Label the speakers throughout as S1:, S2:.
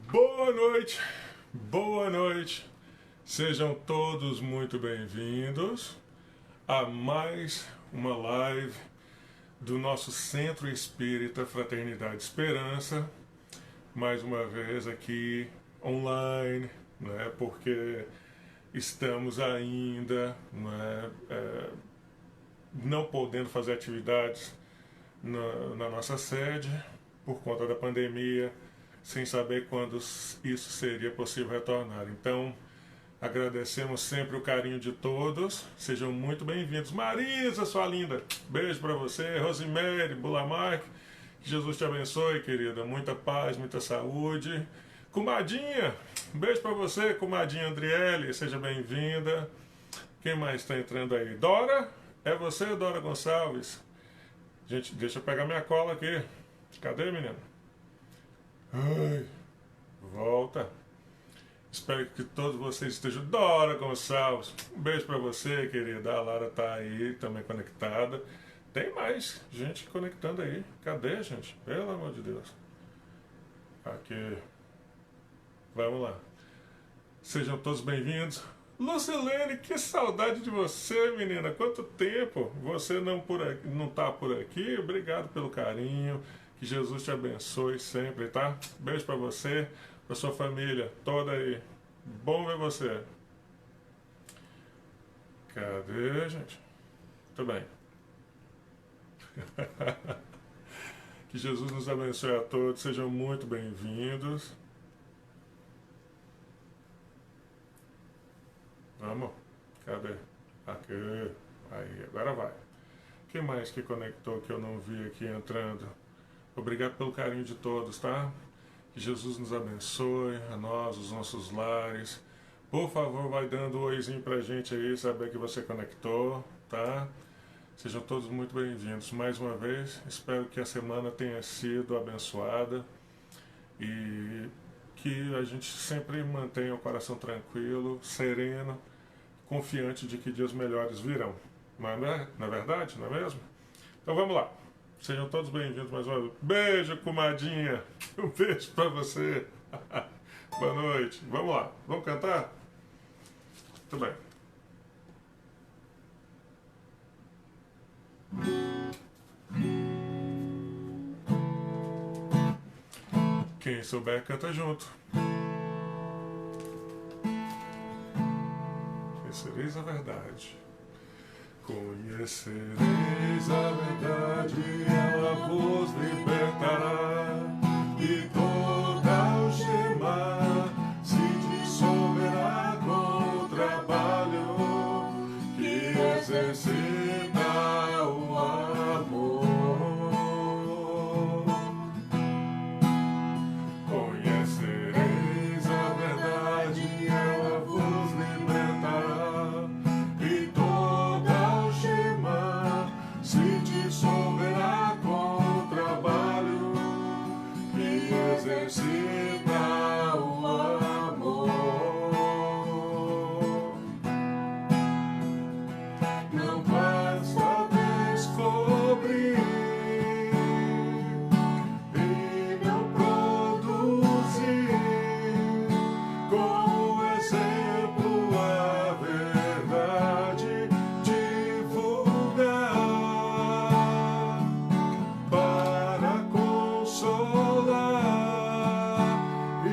S1: Boa noite, sejam todos muito bem-vindos a mais uma live do nosso Centro Espírita Fraternidade e Esperança, mais uma vez aqui online, né, porque estamos ainda não podendo fazer atividades na nossa sede por conta da pandemia, sem saber quando isso seria possível retornar. Então, agradecemos sempre o carinho de todos. Sejam muito bem-vindos. Marisa, sua linda, beijo para você. Rosemary, Bulamarque, que Jesus te abençoe, querida. Muita paz, muita saúde. Comadinha, beijo para você. Comadinha Andriele, seja bem-vinda. Quem mais está entrando aí? Dora, é você, Dora Gonçalves? Gente, deixa eu pegar minha cola aqui. Cadê, menina? Ai, volta. Espero que todos vocês estejam. Dora Gonçalves, um beijo pra você, querida. A Lara tá aí também conectada. Tem mais gente conectando aí. Cadê, gente? Pelo amor de Deus. Aqui. Vamos lá. Sejam todos bem-vindos. Lucilene, que saudade de você, menina. Quanto tempo você não tá por aqui. Obrigado pelo carinho. Que Jesus te abençoe sempre, tá? Beijo pra você, pra sua família toda aí. Bom ver você. Cadê, gente? Tudo bem. Que Jesus nos abençoe a todos. Sejam muito bem-vindos. Vamos. Cadê? Aqui. Aí, agora vai. Quem mais que conectou que eu não vi aqui entrando? Obrigado pelo carinho de todos, tá? Que Jesus nos abençoe, a nós, os nossos lares. Por favor, vai dando um oizinho pra gente aí, saber que você conectou, tá? Sejam todos muito bem-vindos. Mais uma vez, espero que a semana tenha sido abençoada e que a gente sempre mantenha o coração tranquilo, sereno, confiante de que dias melhores virão. Não é verdade? Não é mesmo? Então vamos lá. Sejam todos bem-vindos mais uma vez. Beijo, comadinha. Um beijo pra você. Boa noite. Vamos lá. Vamos cantar? Muito bem. Quem souber, canta junto. Conhecereis a verdade. Conhecereis a verdade, ela vos libertará, e toda algema se dissolverá com o trabalho que exercita o amor. Conhecereis a verdade, ela vos libertará, e se dissolverá com o trabalho que exercita o amor. Não basta descobrir e não produzir como exemplo a verdade. Para consolar e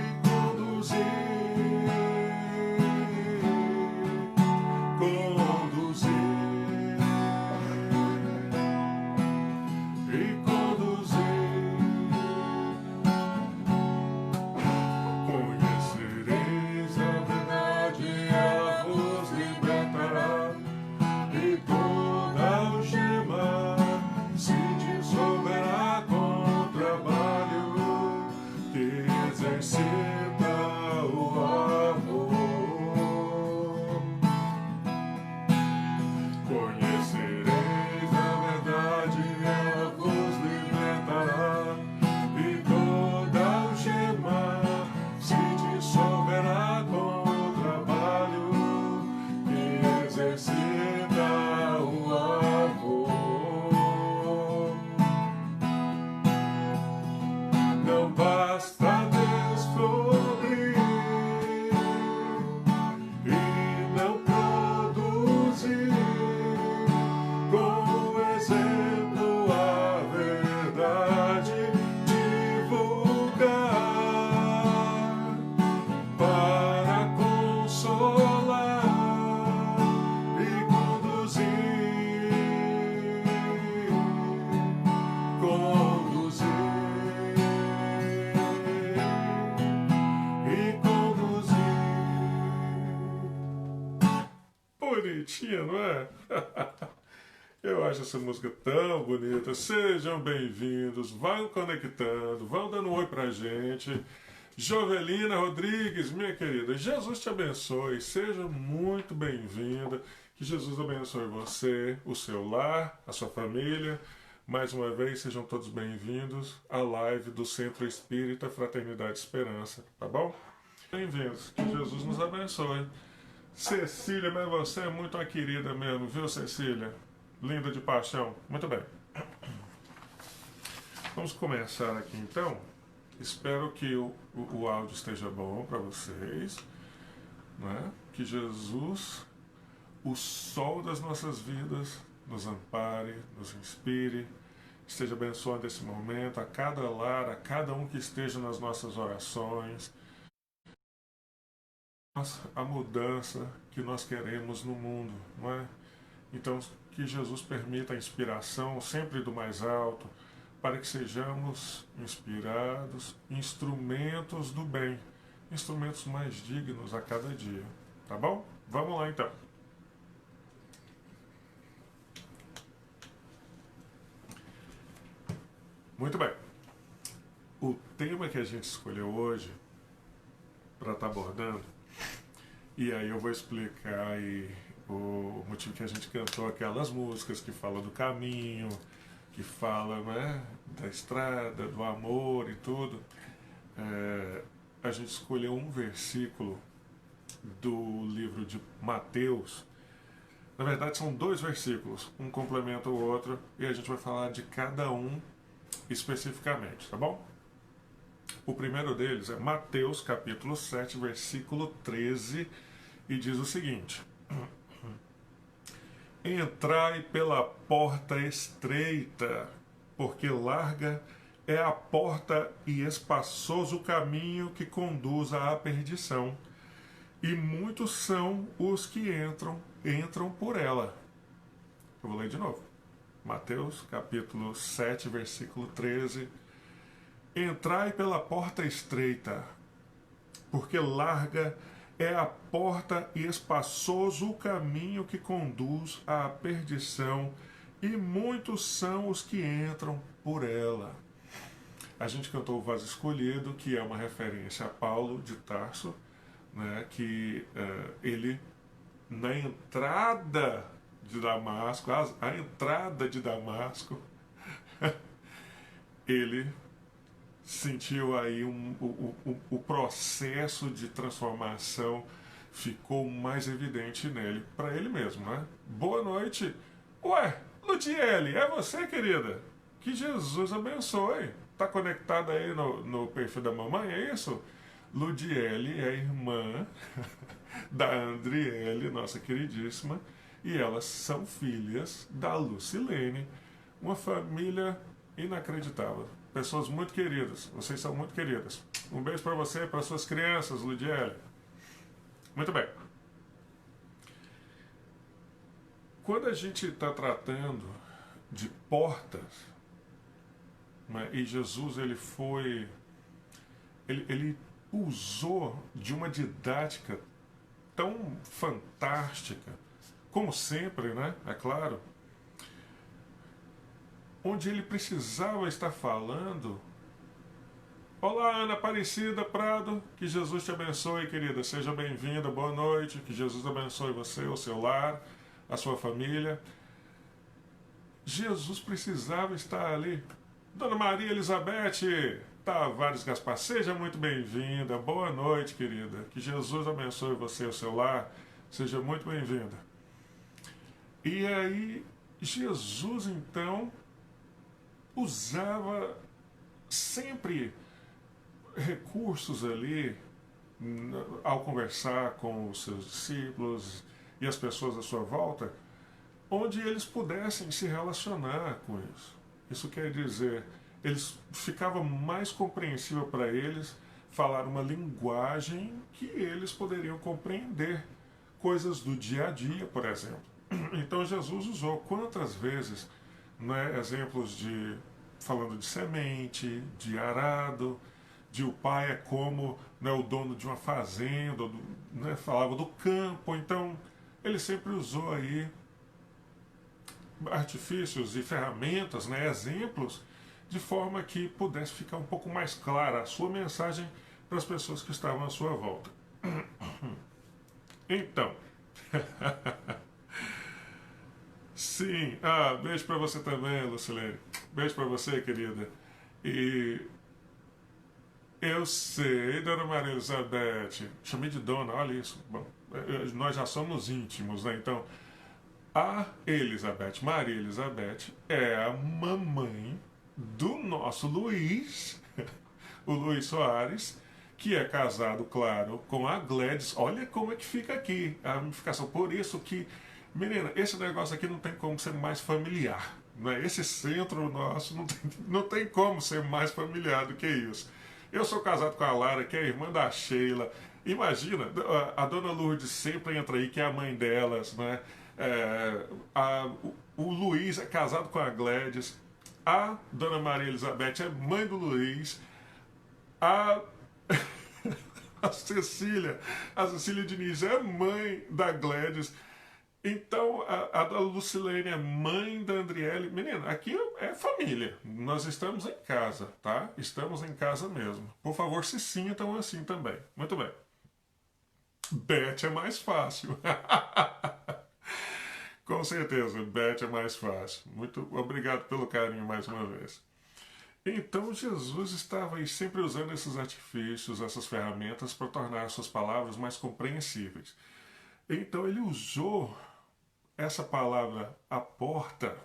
S1: bonitinha, não é? Eu acho essa música tão bonita. Sejam bem-vindos, vão conectando, vão dando um oi pra gente. Jovelina Rodrigues, minha querida, Jesus te abençoe, seja muito bem-vinda. Que Jesus abençoe você, o seu lar, a sua família. Mais uma vez, sejam todos bem-vindos à live do Centro Espírita Fraternidade e Esperança, tá bom? Bem-vindos, que Jesus nos abençoe. Cecília, mas você é muito uma querida mesmo, viu, Cecília? Linda de paixão. Muito bem. Vamos começar aqui então. Espero que o áudio esteja bom para vocês, né? Que Jesus, o sol das nossas vidas, nos ampare, nos inspire, esteja abençoando esse momento a cada lar, a cada um que esteja nas nossas orações, a mudança que nós queremos no mundo, não é? Então, que Jesus permita a inspiração sempre do mais alto, para que sejamos inspirados, instrumentos do bem, instrumentos mais dignos a cada dia, tá bom? Vamos lá então. Muito bem. O tema que a gente escolheu hoje para estar abordando, e aí eu vou explicar aí o motivo que a gente cantou aquelas músicas que falam do caminho, que fala, né, da estrada, do amor e tudo. A gente escolheu um versículo do livro de Mateus. Na verdade são dois versículos, um complementa o outro, e a gente vai falar de cada um especificamente, tá bom? O primeiro deles é Mateus capítulo 7, versículo 13, e diz o seguinte: Entrai pela porta estreita, porque larga é a porta e espaçoso o caminho que conduz à perdição, e muitos são os que entram por ela. Eu vou ler de novo. Mateus capítulo 7, versículo 13. Entrai pela porta estreita, porque larga é a porta e espaçoso o caminho que conduz à perdição, e muitos são os que entram por ela. A gente cantou o Vaso Escolhido, que é uma referência a Paulo de Tarso, né, que ele, na entrada de Damasco, a entrada de Damasco, ele sentiu aí o processo de transformação ficou mais evidente nele, para ele mesmo, né? Boa noite. Ué, Ludiele, é você, querida? Que Jesus abençoe. Tá conectada aí no perfil da mamãe, é isso? Ludiele é irmã da Andriele, nossa queridíssima, e elas são filhas da Lucilene, uma família inacreditável. Pessoas muito queridas, vocês são muito queridas. Um beijo para você e para suas crianças, Ludiele. Muito bem. Quando a gente está tratando de portas, né, e Jesus ele usou de uma didática tão fantástica, como sempre, né? É claro, onde ele precisava estar falando. Olá, Ana Aparecida Prado, que Jesus te abençoe, querida, seja bem-vinda, boa noite, que Jesus abençoe você, o seu lar, a sua família. Jesus precisava estar ali. Dona Maria Elizabeth Tavares Gaspar, seja muito bem-vinda, boa noite, querida, que Jesus abençoe você, o seu lar, seja muito bem-vinda. E aí, Jesus, então, usava sempre recursos ali ao conversar com os seus discípulos e as pessoas à sua volta, onde eles pudessem se relacionar com isso. Isso quer dizer, ficava mais compreensível para eles falar uma linguagem que eles poderiam compreender, coisas do dia a dia, por exemplo. Então Jesus usou quantas vezes, né, exemplos de falando de semente, de arado, de o pai é como, né, o dono de uma fazenda, né, falava do campo. Então ele sempre usou aí artifícios e ferramentas, né, exemplos, de forma que pudesse ficar um pouco mais clara a sua mensagem para as pessoas que estavam à sua volta. Então, sim, beijo para você também, Lucilene. Beijo para você, querida. E eu sei, Dona Maria Elizabeth. Chamei de dona, olha isso. Bom, nós já somos íntimos, né? Então, a Elizabeth, Maria Elizabeth, é a mamãe do nosso Luiz, o Luiz Soares, que é casado, claro, com a Gladys. Olha como é que fica aqui a ramificação. Por isso que, menina, esse negócio aqui não tem como ser mais familiar. Né? Esse centro nosso não tem como ser mais familiar do que isso. Eu sou casado com a Lara, que é a irmã da Sheila. Imagina, a dona Lourdes sempre entra aí, que é a mãe delas, né? O Luiz é casado com a Gladys. A dona Maria Elizabeth é mãe do Luiz. A, a Cecília Diniz é mãe da Gladys. Então, a da Lucilene é mãe da Andriele. Menina, aqui é família. Nós estamos em casa, tá? Estamos em casa mesmo. Por favor, se sintam assim também. Muito bem. Beth é mais fácil. Com certeza, Beth é mais fácil. Muito obrigado pelo carinho mais uma vez. Então Jesus estava aí sempre usando esses artifícios, essas ferramentas para tornar suas palavras mais compreensíveis. Então ele usou essa palavra a porta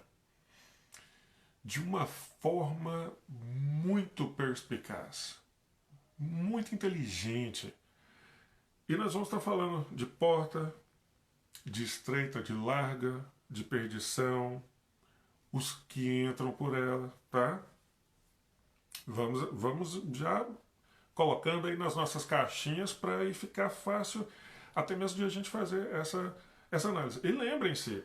S1: de uma forma muito perspicaz, muito inteligente. E nós vamos estar falando de porta, de estreita, de larga, de perdição, os que entram por ela, tá? Vamos já colocando aí nas nossas caixinhas para aí ficar fácil até mesmo de a gente fazer essa análise. E lembrem-se,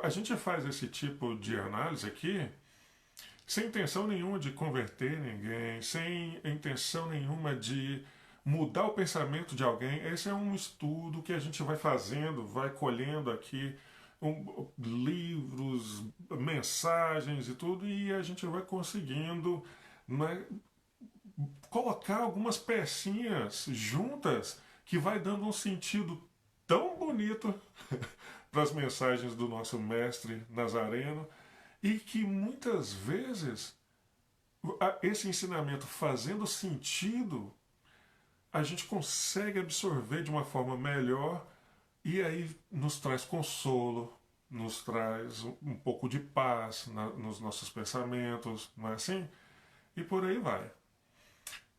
S1: a gente faz esse tipo de análise aqui sem intenção nenhuma de converter ninguém, sem intenção nenhuma de mudar o pensamento de alguém. Esse é um estudo que a gente vai fazendo, vai colhendo aqui livros, mensagens e tudo, e a gente vai conseguindo, né, colocar algumas pecinhas juntas que vai dando um sentido tão bonito para as mensagens do nosso mestre Nazareno, e que muitas vezes esse ensinamento fazendo sentido, a gente consegue absorver de uma forma melhor e aí nos traz consolo, nos traz um pouco de paz nos nossos pensamentos, não é assim? E por aí vai.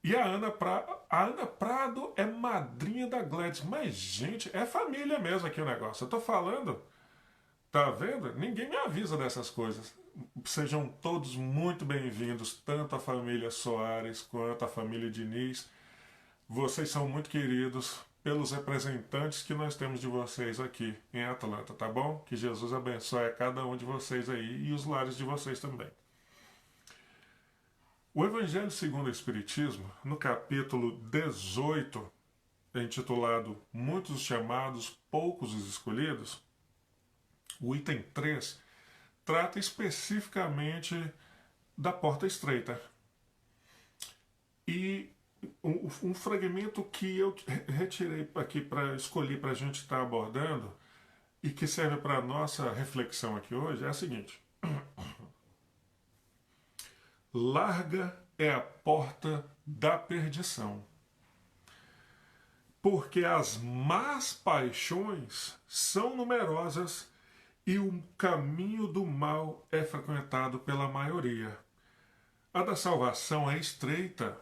S1: E a Ana Prado é madrinha da Gladys. Mas, gente, é família mesmo aqui o negócio. Eu tô falando, tá vendo? Ninguém me avisa dessas coisas. Sejam todos muito bem-vindos, tanto a família Soares quanto a família Diniz. Vocês são muito queridos pelos representantes que nós temos de vocês aqui em Atlanta, tá bom? Que Jesus abençoe a cada um de vocês aí e os lares de vocês também. O Evangelho segundo o Espiritismo, no capítulo 18, intitulado Muitos chamados, poucos os escolhidos, o item 3 trata especificamente da porta estreita. E um fragmento que eu retirei aqui para escolher para a gente estar abordando e que serve para a nossa reflexão aqui hoje é a seguinte: larga é a porta da perdição, porque as más paixões são numerosas e o caminho do mal é frequentado pela maioria. A da salvação é estreita,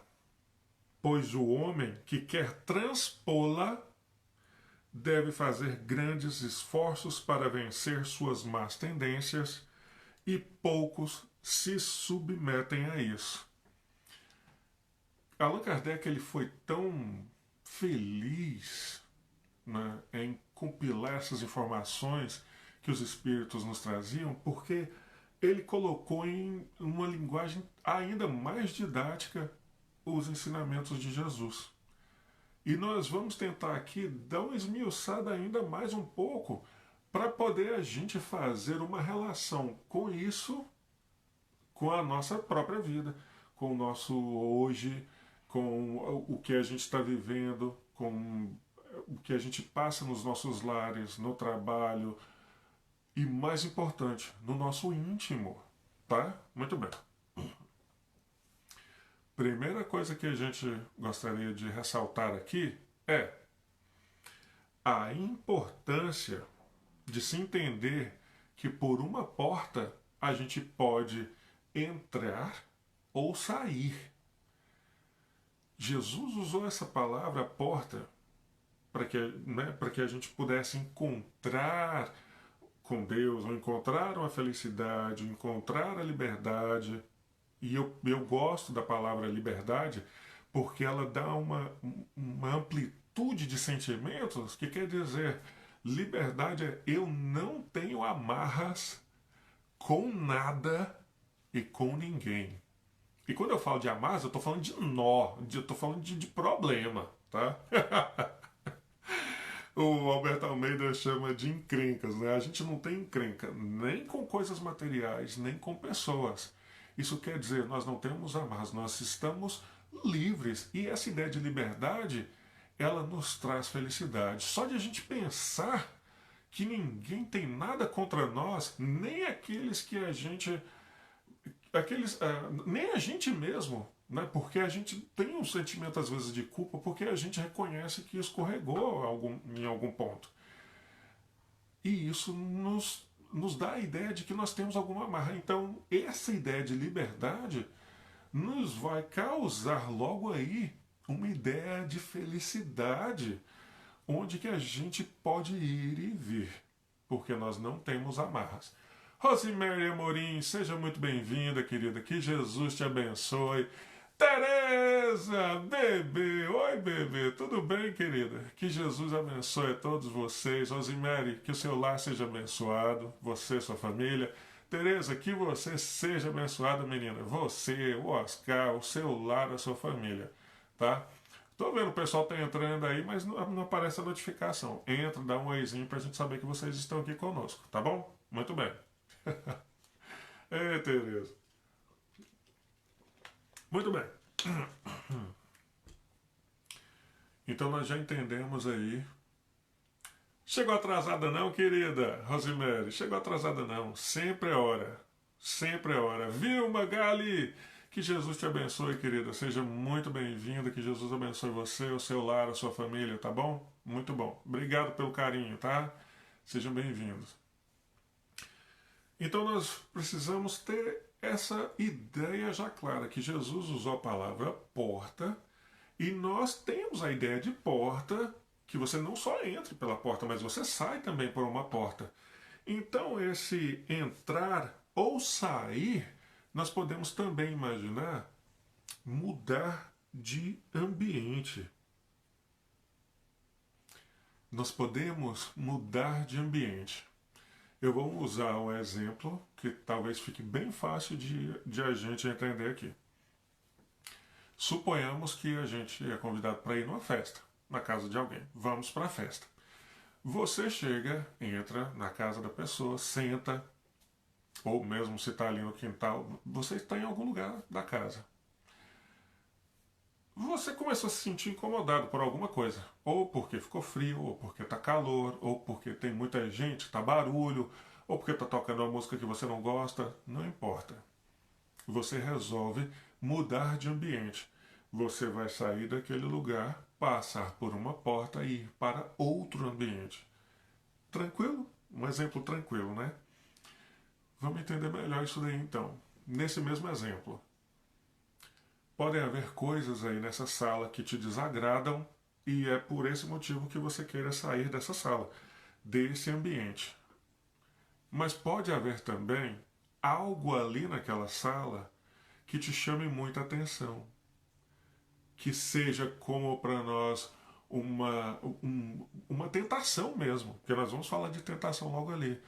S1: pois o homem que quer transpô-la deve fazer grandes esforços para vencer suas más tendências e poucos se submetem a isso. Allan Kardec ele foi tão feliz, né, em compilar essas informações que os espíritos nos traziam, porque ele colocou em uma linguagem ainda mais didática os ensinamentos de Jesus. E nós vamos tentar aqui dar uma esmiuçada ainda mais um pouco para poder a gente fazer uma relação com isso, com a nossa própria vida, com o nosso hoje, com o que a gente está vivendo, com o que a gente passa nos nossos lares, no trabalho e, mais importante, no nosso íntimo, tá? Muito bem. Primeira coisa que a gente gostaria de ressaltar aqui é a importância de se entender que por uma porta a gente pode entrar ou sair. Jesus usou essa palavra porta para que a gente pudesse encontrar com Deus, ou encontrar uma felicidade, ou encontrar a liberdade. E eu gosto da palavra liberdade porque ela dá uma amplitude de sentimentos que quer dizer, liberdade é eu não tenho amarras com nada e com ninguém. E quando eu falo de amarras, eu estou falando de nó, eu estou falando de problema, tá? O Alberto Almeida chama de encrencas, né? A gente não tem encrenca nem com coisas materiais, nem com pessoas. Isso quer dizer, nós não temos amarras, nós estamos livres. E essa ideia de liberdade, ela nos traz felicidade. Só de a gente pensar que ninguém tem nada contra nós, nem aqueles que a gente nem a gente mesmo, né? Porque a gente tem um sentimento às vezes de culpa porque a gente reconhece que escorregou em algum ponto. E isso nos dá a ideia de que nós temos alguma amarra. Então, essa ideia de liberdade nos vai causar logo aí uma ideia de felicidade, onde que a gente pode ir e vir, porque nós não temos amarras. Rosemary Amorim, seja muito bem-vinda, querida. Que Jesus te abençoe. Tereza, bebê, oi bebê, tudo bem, querida? Que Jesus abençoe a todos vocês. Rosemary, que o seu lar seja abençoado, você e sua família. Tereza, que você seja abençoada, menina. Você, o Oscar, o seu lar, a sua família, tá? Tô vendo o pessoal tá entrando aí, mas não aparece a notificação. Entra, dá um oizinho pra gente saber que vocês estão aqui conosco, tá bom? Muito bem. Ei, Tereza. Muito bem. Então nós já entendemos aí. Chegou atrasada não, querida Rosemary? Chegou atrasada não. Sempre é hora. Sempre é hora. Vilma Gali, que Jesus te abençoe, querida. Seja muito bem-vinda. Que Jesus abençoe você, o seu lar, a sua família, tá bom? Muito bom. Obrigado pelo carinho, tá? Sejam bem-vindos. Então nós precisamos ter essa ideia já clara, que Jesus usou a palavra porta, e nós temos a ideia de porta, que você não só entre pela porta, mas você sai também por uma porta. Então esse entrar ou sair, nós podemos também imaginar mudar de ambiente. Nós podemos mudar de ambiente. Eu vou usar um exemplo que talvez fique bem fácil de a gente entender aqui. Suponhamos que a gente é convidado para ir numa festa, na casa de alguém. Vamos para a festa. Você chega, entra na casa da pessoa, senta, ou mesmo se está ali no quintal, você está em algum lugar da casa. Você começou a se sentir incomodado por alguma coisa. Ou porque ficou frio, ou porque está calor, ou porque tem muita gente, está barulho, ou porque está tocando uma música que você não gosta. Não importa. Você resolve mudar de ambiente. Você vai sair daquele lugar, passar por uma porta e ir para outro ambiente. Tranquilo? Um exemplo tranquilo, né? Vamos entender melhor isso daí então. Nesse mesmo exemplo. Podem haver coisas aí nessa sala que te desagradam e é por esse motivo que você queira sair dessa sala, desse ambiente. Mas pode haver também algo ali naquela sala que te chame muita atenção. Que seja como para nós uma tentação mesmo, porque nós vamos falar de tentação logo ali.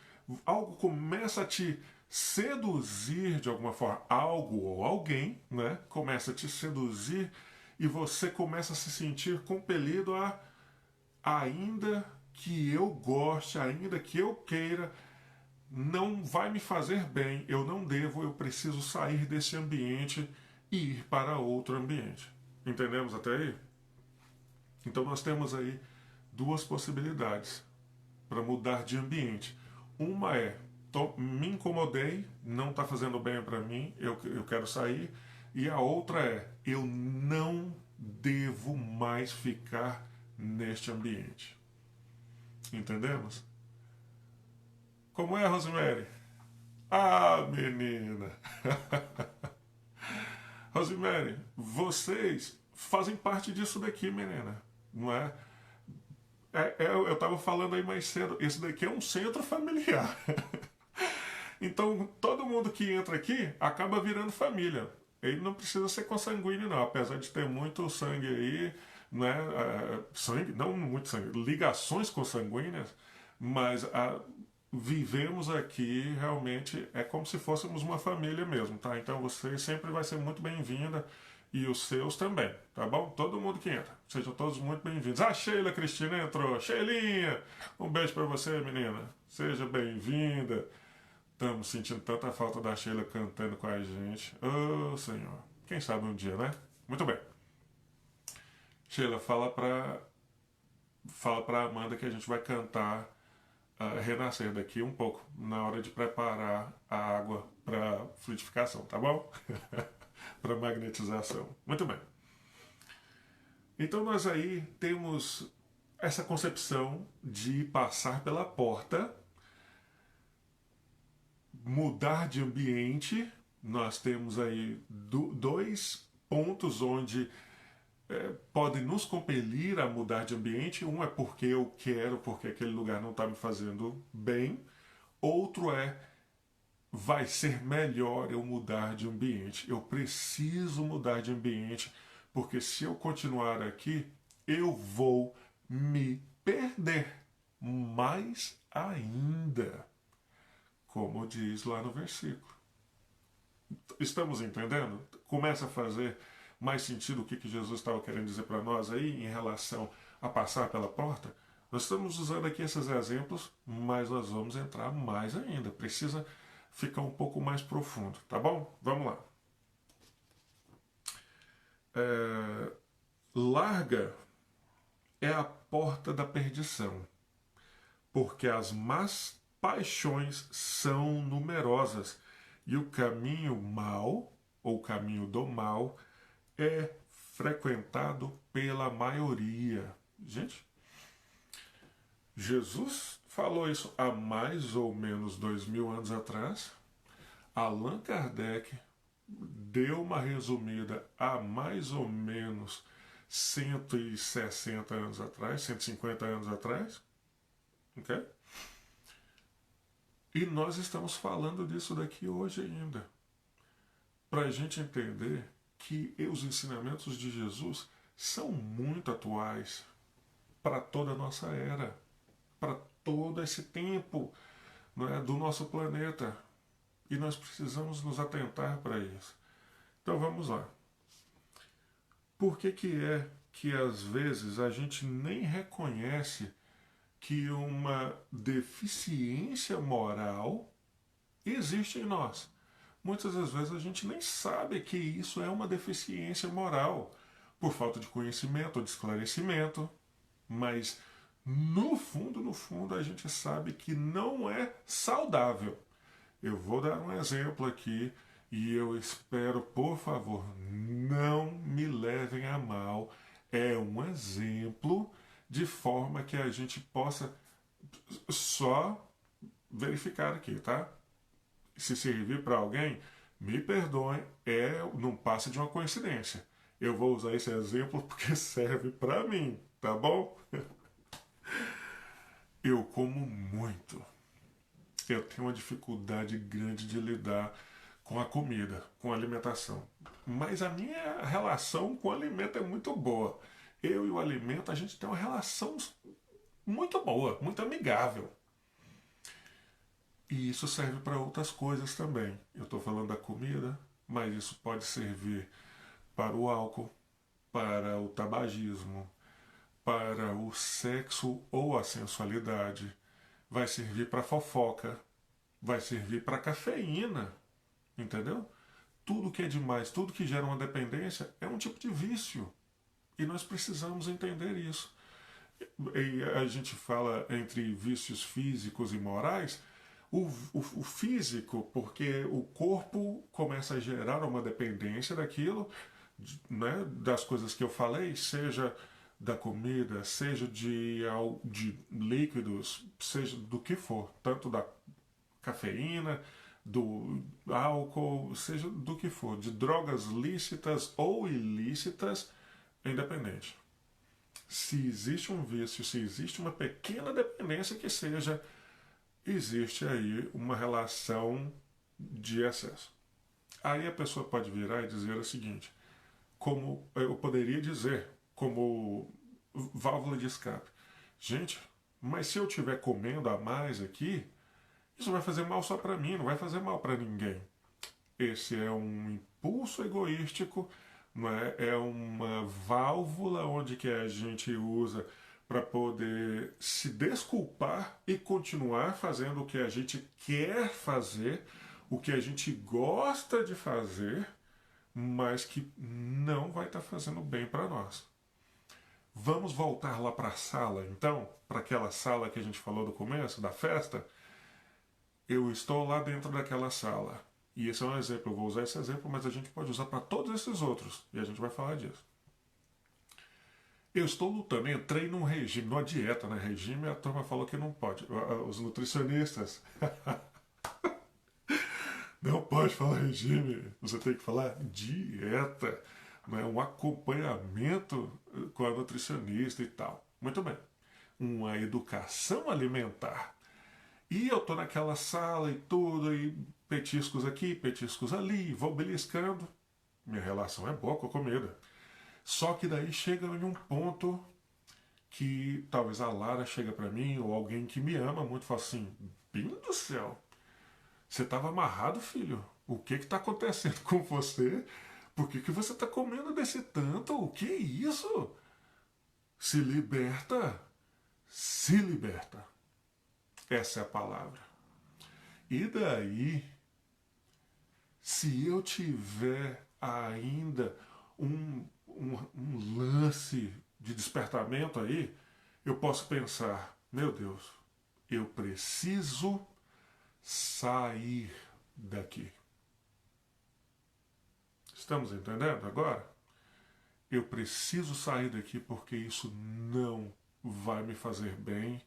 S1: Algo começa a te seduzir de alguma forma, algo ou alguém, né? Começa a te seduzir e você começa a se sentir compelido a, ainda que eu goste, ainda que eu queira, não vai me fazer bem, eu não devo, eu preciso sair desse ambiente e ir para outro ambiente. Entendemos até aí? Então nós temos aí duas possibilidades para mudar de ambiente. Uma é, me incomodei, não está fazendo bem para mim, eu quero sair. E a outra é, eu não devo mais ficar neste ambiente. Entendemos? Como é, Rosemary? Ah, menina! Rosemary, vocês fazem parte disso daqui, menina. Não é? Eu estava falando aí mais cedo, esse daqui é um centro familiar. Então, todo mundo que entra aqui acaba virando família. Ele não precisa ser consanguíneo, não, apesar de ter muito sangue aí, né? Sangue, não muito sangue, ligações consanguíneas, mas vivemos aqui realmente é como se fôssemos uma família mesmo, tá? Então você sempre vai ser muito bem-vinda e os seus também, tá bom? Todo mundo que entra, sejam todos muito bem-vindos. Ah, Sheila Cristina entrou, Sheilinha, um beijo para você, menina, seja bem-vinda. Estamos sentindo tanta falta da Sheila cantando com a gente. Oh, Senhor. Quem sabe um dia, né? Muito bem. Sheila, fala pra Amanda que a gente vai cantar Renascer daqui um pouco, na hora de preparar a água para frutificação, tá bom? Para magnetização. Muito bem. Então nós aí temos essa concepção de passar pela porta, mudar de ambiente. Nós temos aí dois pontos onde podem nos compelir a mudar de ambiente. Um é porque eu quero, porque aquele lugar não está me fazendo bem. Outro é, vai ser melhor eu mudar de ambiente. Eu preciso mudar de ambiente, porque se eu continuar aqui, eu vou me perder mais ainda, como diz lá no versículo. Estamos entendendo? Começa a fazer mais sentido o que Jesus estava querendo dizer para nós aí em relação a passar pela porta? Nós estamos usando aqui esses exemplos, mas nós vamos entrar mais ainda. Precisa ficar um pouco mais profundo, tá bom? Vamos lá. Larga é a porta da perdição, porque as más paixões são numerosas e o caminho mau, ou caminho do mal, é frequentado pela maioria. Gente, Jesus falou isso há mais ou menos 2000 anos atrás. Allan Kardec deu uma resumida há mais ou menos 160 anos atrás, 150 anos atrás. Ok? E nós estamos falando disso daqui hoje ainda. Para a gente entender que os ensinamentos de Jesus são muito atuais para toda a nossa era, para todo esse tempo, não é, do nosso planeta. E nós precisamos nos atentar para isso. Então vamos lá. Por que é que às vezes a gente nem reconhece que uma deficiência moral existe em nós? Muitas das vezes a gente nem sabe que isso é uma deficiência moral, por falta de conhecimento ou de esclarecimento, mas no fundo, a gente sabe que não é saudável. Eu vou dar um exemplo aqui e eu espero, por favor, não me levem a mal. É um exemplo de forma que a gente possa só verificar aqui, tá? Se servir para alguém, me perdoem, não passa de uma coincidência. Eu vou usar esse exemplo porque serve para mim, tá bom? Eu como muito. Eu tenho uma dificuldade grande de lidar com a comida, com a alimentação. Mas a minha relação com o alimento é muito boa. Eu e o alimento, a gente tem uma relação muito boa, muito amigável. E isso serve para outras coisas também. Eu estou falando da comida, mas isso pode servir para o álcool, para o tabagismo, para o sexo ou a sensualidade, vai servir para fofoca, vai servir para cafeína, entendeu? Tudo que é demais, tudo que gera uma dependência é um tipo de vício. E nós precisamos entender isso. E a gente fala entre vícios físicos e morais, o físico, porque o corpo começa a gerar uma dependência daquilo, né, das coisas que eu falei, seja da comida, seja de líquidos, seja do que for, tanto da cafeína, do álcool, seja do que for, de drogas lícitas ou ilícitas, é independente. Se existe um vício, se existe uma pequena dependência que seja, existe aí uma relação de excesso. Aí a pessoa pode virar e dizer o seguinte, como eu poderia dizer, como válvula de escape. Gente, mas se eu estiver comendo a mais aqui, isso vai fazer mal só para mim, não vai fazer mal para ninguém. Esse é um impulso egoístico, não é? É uma válvula onde que a gente usa para poder se desculpar e continuar fazendo o que a gente quer fazer, o que a gente gosta de fazer, mas que não vai estar fazendo bem para nós. Vamos voltar lá para a sala, então, para aquela sala que a gente falou no começo da festa. Eu estou lá dentro daquela sala. E esse é um exemplo, eu vou usar esse exemplo, mas a gente pode usar para todos esses outros. E a gente vai falar disso. Eu estou lutando, entrei num regime, numa dieta, né? Regime a turma falou que não pode. Os nutricionistas. Não pode falar regime, você tem que falar dieta, né? Um acompanhamento com a nutricionista e tal. Muito bem. Uma educação alimentar. E eu tô naquela sala e tudo, e petiscos aqui, petiscos ali, vou beliscando. Minha relação é boa com a comida. Só que daí chega em um ponto que talvez a Lara chega para mim, ou alguém que me ama muito, fala assim, Bim do céu, você estava amarrado, filho? O que está acontecendo com você? Por que você está comendo desse tanto? O que é isso? Se liberta. Se liberta. Essa é a palavra. E daí, se eu tiver ainda um lance de despertamento aí, eu posso pensar, meu Deus, eu preciso sair daqui. Estamos entendendo agora? Eu preciso sair daqui porque isso não vai me fazer bem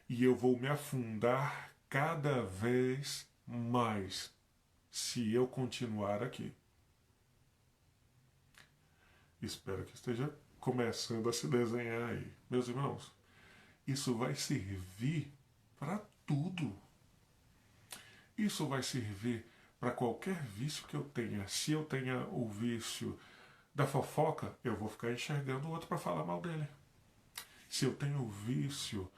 S1: e eu vou me afundar cada vez mais se eu continuar aqui. Espero que esteja começando a se desenhar aí. Meus irmãos, isso vai servir para tudo. Isso vai servir para qualquer vício que eu tenha. Se eu tenha o vício da fofoca, eu vou ficar enxergando o outro para falar mal dele. Se eu tenho o vício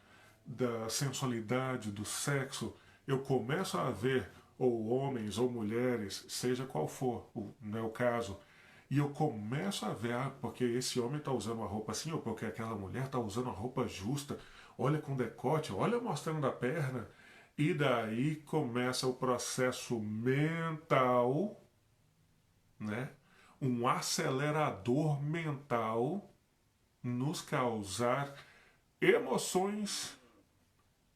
S1: da sensualidade, do sexo, eu começo a ver ou homens ou mulheres, seja qual for o meu caso, e eu começo a ver, porque esse homem está usando uma roupa assim, ou porque aquela mulher está usando uma roupa justa, olha com decote, olha mostrando a perna, e daí começa o processo mental, né? Um acelerador mental nos causar emoções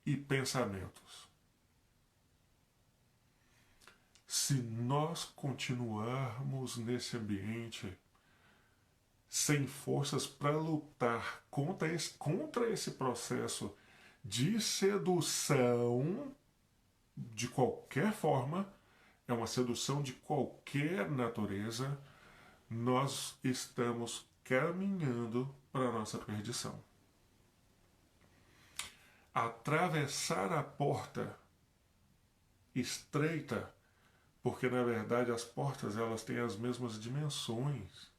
S1: e pensamentos. Se nós continuarmos nesse ambiente sem forças para lutar contra esse processo de sedução de qualquer forma, é uma sedução de qualquer natureza, nós estamos caminhando para a nossa perdição. Atravessar a porta estreita, porque na verdade as portas elas têm as mesmas dimensões,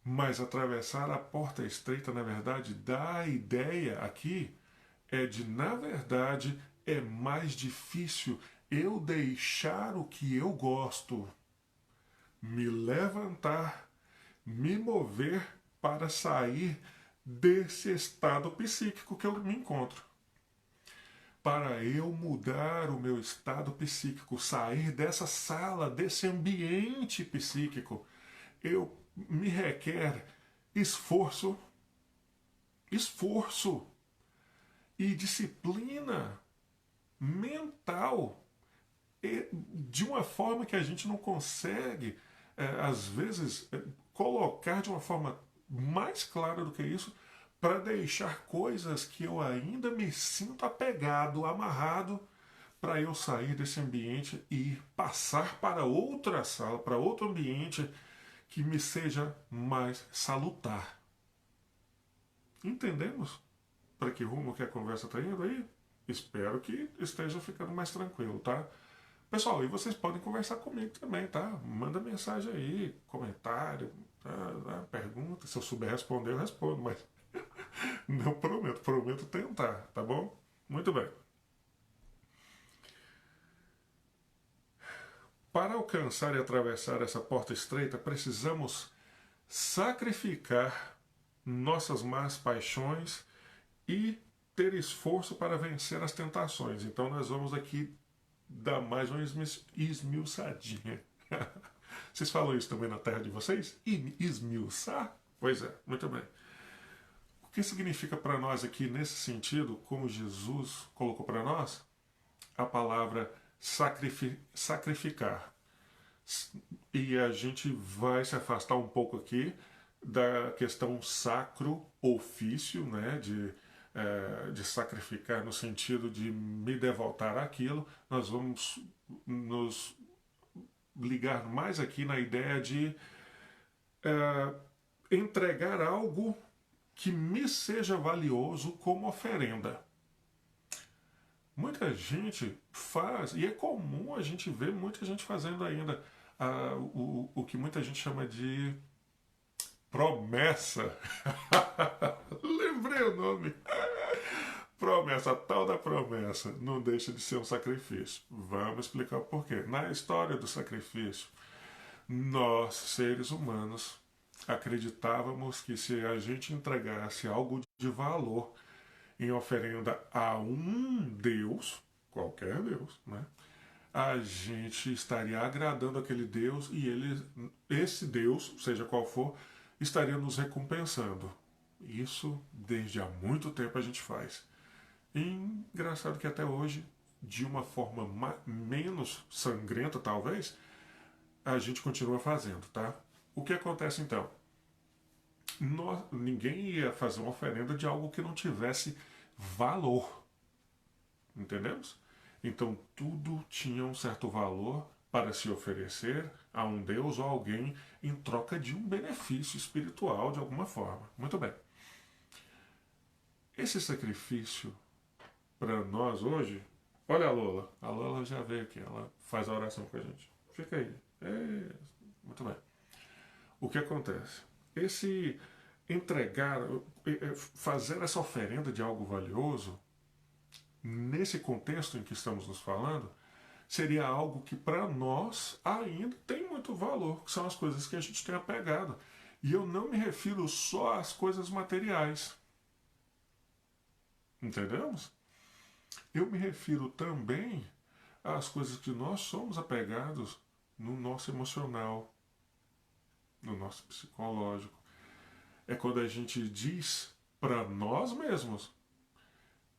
S1: mas atravessar a porta estreita na verdade dá a ideia aqui é de na verdade é mais difícil eu deixar o que eu gosto, me levantar, me mover para sair desse estado psíquico que eu me encontro. Para eu mudar o meu estado psíquico, sair dessa sala, desse ambiente psíquico, eu me requer esforço, esforço e disciplina mental de uma forma que a gente não consegue, às vezes, colocar de uma forma mais clara do que isso, para deixar coisas que eu ainda me sinto apegado, amarrado, para eu sair desse ambiente e passar para outra sala, para outro ambiente que me seja mais salutar. Entendemos para que rumo que a conversa está indo aí? Espero que esteja ficando mais tranquilo, tá? Pessoal, e vocês podem conversar comigo também, tá? Manda mensagem aí, comentário, pergunta. Se eu souber responder, eu respondo, mas não prometo, prometo tentar, tá bom? Muito bem. Para alcançar e atravessar essa porta estreita, precisamos sacrificar nossas más paixões e ter esforço para vencer as tentações. Então nós vamos aqui dar mais uma esmiuçadinha. Vocês falam isso também na terra de vocês? Esmiuçar? Pois é, muito bem. O que significa para nós aqui nesse sentido, como Jesus colocou para nós? A palavra sacrificar. E a gente vai se afastar um pouco aqui da questão sacro ofício, né, de sacrificar no sentido de me devotar àquilo. Nós vamos nos ligar mais aqui na ideia de entregar algo que me seja valioso como oferenda. Muita gente faz, e é comum a gente ver muita gente fazendo ainda o que muita gente chama de promessa. Lembrei o nome. Promessa, a tal da promessa, não deixa de ser um sacrifício. Vamos explicar o porquê. Na história do sacrifício, nós, seres humanos, acreditávamos que se a gente entregasse algo de valor em oferenda a um Deus, qualquer Deus, né? A gente estaria agradando aquele Deus e esse Deus, seja qual for, estaria nos recompensando. Isso desde há muito tempo a gente faz. E engraçado que até hoje, de uma forma menos sangrenta talvez, a gente continua fazendo, tá? O que acontece então? Ninguém ia fazer uma oferenda de algo que não tivesse valor. Entendemos? Então tudo tinha um certo valor para se oferecer a um Deus ou alguém em troca de um benefício espiritual de alguma forma. Muito bem. Esse sacrifício para nós hoje, olha a Lola já veio aqui, ela faz a oração com a gente. Fica aí. Muito bem. O que acontece? Esse entregar, fazer essa oferenda de algo valioso, nesse contexto em que estamos nos falando, seria algo que para nós ainda tem muito valor, que são as coisas que a gente tem apegado. E eu não me refiro só às coisas materiais. Entendemos? Eu me refiro também às coisas que nós somos apegados no nosso emocional, no nosso psicológico. É quando a gente diz para nós mesmos: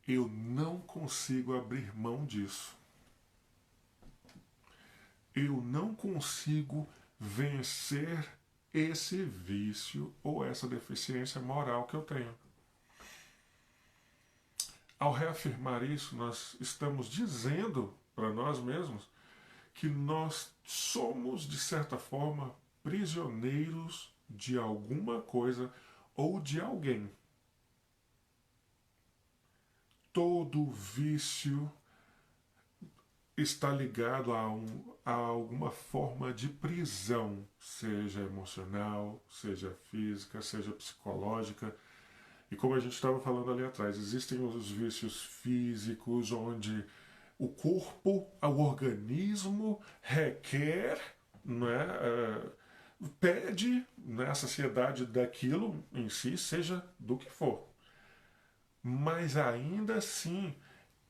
S1: eu não consigo abrir mão disso. Eu não consigo vencer esse vício ou essa deficiência moral que eu tenho. Ao reafirmar isso, nós estamos dizendo para nós mesmos que nós somos, de certa forma, prisioneiros de alguma coisa ou de alguém. Todo vício está ligado a alguma forma de prisão, seja emocional, seja física, seja psicológica. E como a gente estava falando ali atrás, existem os vícios físicos, onde o corpo, o organismo requer, né, pede, né, a saciedade daquilo em si, seja do que for. Mas ainda assim,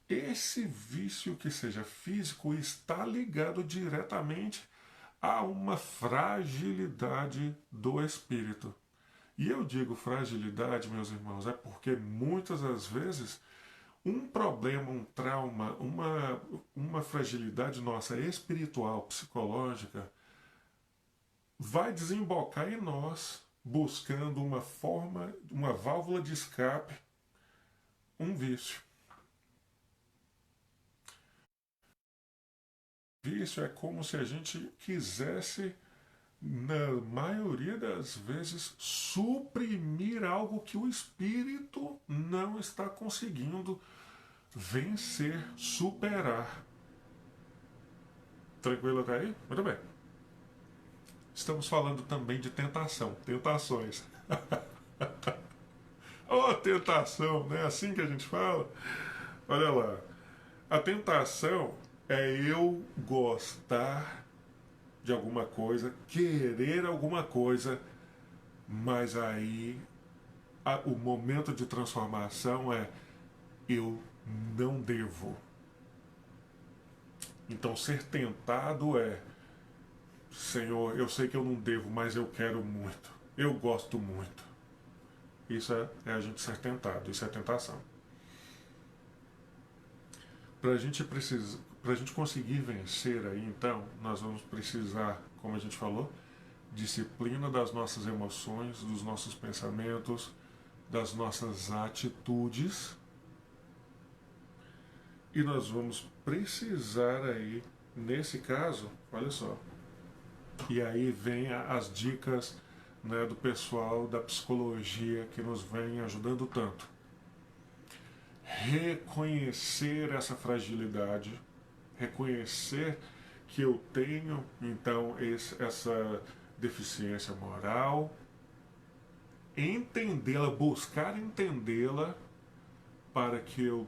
S1: esse vício que seja físico está ligado diretamente a uma fragilidade do espírito. E eu digo fragilidade, meus irmãos, é porque muitas das vezes um problema, um trauma, uma fragilidade nossa espiritual, psicológica, vai desembocar em nós buscando uma forma, uma válvula de escape, um vício. Vício é como se a gente quisesse, na maioria das vezes, suprimir algo que o espírito não está conseguindo vencer, superar. Tranquilo até aí? Muito bem. Estamos falando também de tentação, tentações. Oh, tentação, não é assim que a gente fala? Olha lá. A tentação é eu gostar de alguma coisa, querer alguma coisa, mas aí o momento de transformação é eu não devo. Então ser tentado é Senhor, eu sei que eu não devo, mas eu quero muito. Eu gosto muito. Isso é a gente ser tentado, isso é tentação. Para a gente conseguir vencer aí, então, nós vamos precisar, como a gente falou, disciplina das nossas emoções, dos nossos pensamentos, das nossas atitudes. E nós vamos precisar aí, nesse caso, olha só. E aí vem as dicas, né, do pessoal da psicologia que nos vem ajudando tanto. Reconhecer essa fragilidade, reconhecer que eu tenho então essa deficiência moral, entendê-la, buscar entendê-la para que eu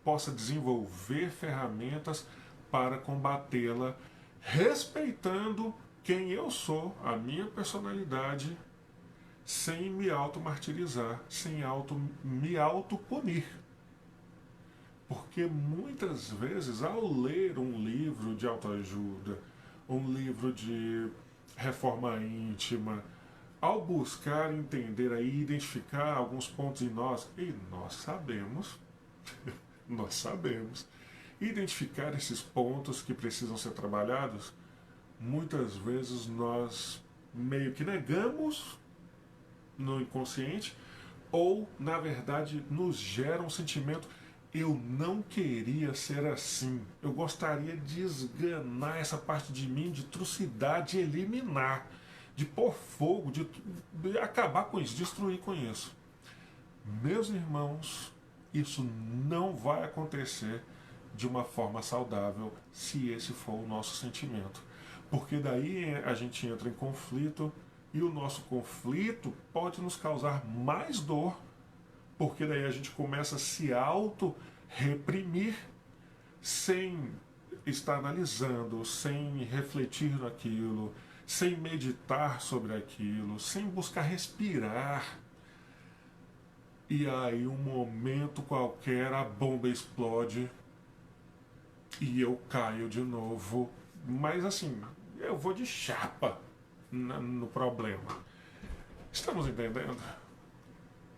S1: possa desenvolver ferramentas para combatê-la, respeitando quem eu sou, a minha personalidade, sem me auto-martirizar, sem me auto-punir. Porque muitas vezes, ao ler um livro de autoajuda, um livro de reforma íntima, ao buscar entender aí, identificar alguns pontos em nós, e nós sabemos, identificar esses pontos que precisam ser trabalhados, muitas vezes nós meio que negamos no inconsciente, ou na verdade nos gera um sentimento: eu não queria ser assim, eu gostaria de esganar essa parte de mim, de trucidar, de eliminar, de pôr fogo, de acabar com isso, destruir com isso. Meus irmãos, isso não vai acontecer de uma forma saudável se esse for o nosso sentimento, porque daí a gente entra em conflito, e o nosso conflito pode nos causar mais dor, porque daí a gente começa a se auto-reprimir sem estar analisando, sem refletir naquilo, sem meditar sobre aquilo, sem buscar respirar. E aí, um momento qualquer, a bomba explode e eu caio de novo. Mas assim, eu vou de chapa no problema. Estamos entendendo?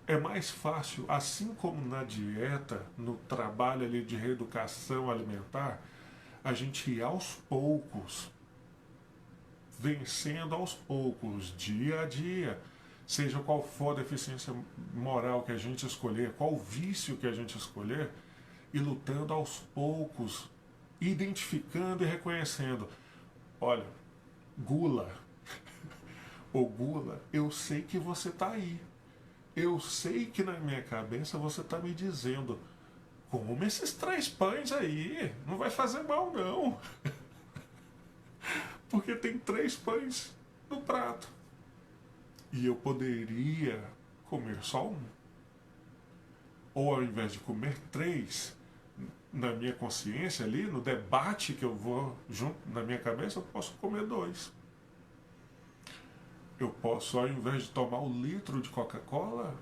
S1: É mais fácil, assim como na dieta, no trabalho ali de reeducação alimentar, a gente ir aos poucos, vencendo aos poucos, dia a dia, seja qual for a deficiência moral que a gente escolher, qual vício que a gente escolher, e lutando aos poucos, identificando e reconhecendo. Olha, gula, ô gula, eu sei que você está aí. Eu sei que na minha cabeça você está me dizendo: come esses 3 pães aí, não vai fazer mal não. Porque tem 3 pães no prato. E eu poderia comer só um. Ou ao invés de comer 3, na minha consciência ali, no debate que eu vou junto na minha cabeça, eu posso comer 2. Eu posso, ao invés de tomar um litro de Coca-Cola